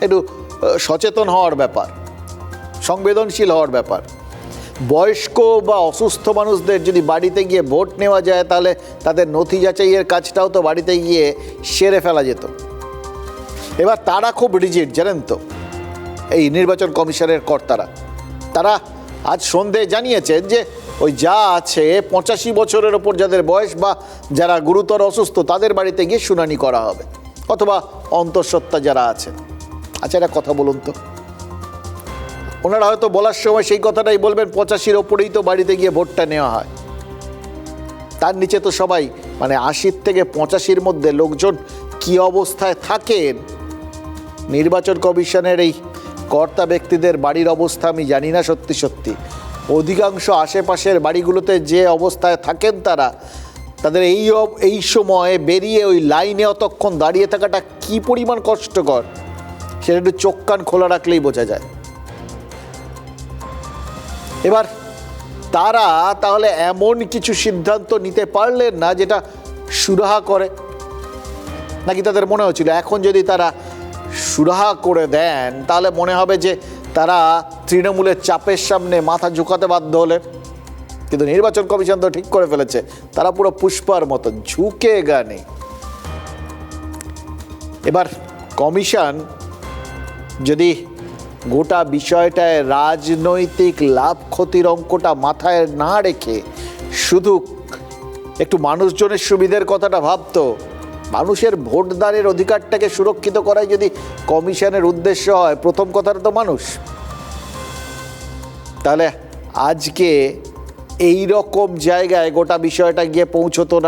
একটু সচেতন হওয়ার ব্যাপার, সংবেদনশীল হওয়ার ব্যাপার। বয়স্ক বা অসুস্থ মানুষদের যদি বাড়িতে গিয়ে ভোট নেওয়া যায়, তাহলে তাদের নথি যাচাইয়ের কাজটাও তো বাড়িতে গিয়ে সেরে ফেলা যেত। এবার তারা খুব রিজিড, জানেন তো, এই নির্বাচন কমিশনের কর্তারা। তারা আজ সন্ধ্যায় জানিয়েছেন যে ওই যা আছে 85 বছরের ওপর যাদের বয়স বা যারা গুরুতর অসুস্থ তাদের বাড়িতে গিয়ে শুনানি করা হবে, অথবা অন্তঃসত্ত্বা যারা আছেন। আচ্ছা, একটা কথা বলুন তো, ওনারা হয়তো বলার সময় সেই কথাটাই বলবেন 85-র ওপরেই তো বাড়িতে গিয়ে ভোটটা নেওয়া হয়। তার নিচে তো সবাই মানে 80 থেকে 85-র মধ্যে লোকজন কি অবস্থায় থাকেন, নির্বাচন কমিশনের এই কর্তা ব্যক্তিদের বাড়ির অবস্থা আমি জানি না। সত্যি সত্যি অধিকাংশ আশেপাশের বাড়িগুলোতে যে অবস্থায় থাকেন তারা, তাদের এই সময়ে বেরিয়ে ওই লাইনে অতক্ষণ দাঁড়িয়ে থাকাটা কি পরিমাণ কষ্টকর, সেটা একটু চোখ কান খোলা রাখলেই বোঝা যায়। এবার তারা তাহলে এমন কিছু সিদ্ধান্ত নিতে পারলেন না যেটা সুরাহা করে, নাকি তাদের মনে হচ্ছিল এখন যদি তারা সুরাহা করে দেন তাহলে মনে হবে যে তারা তৃণমূলের চাপের সামনে মাথা ঝুঁকাতে বাধ্য হলেন। কিন্তু নির্বাচন কমিশন তো ঠিক করে ফেলেছে, তারা পুরো পুষ্পার মতো ঝুঁকে গানে। এবার কমিশন যদি গোটা বিষয়টায় রাজনৈতিক লাভ ক্ষতির অঙ্কটা মাথায় না রেখে শুধু একটু মানুষজনের সুবিধের কথাটা ভাবতো, মানুষের ভোটদানের অধিকারটাকে সুরক্ষিত করাই যদি কমিশনের উদ্দেশ্য হয়, প্রথম কথাটা তো মানুষ, তাহলে আজকে এই রকম জায়গায় গোটা বিষয়টা গিয়ে পৌঁছতো না।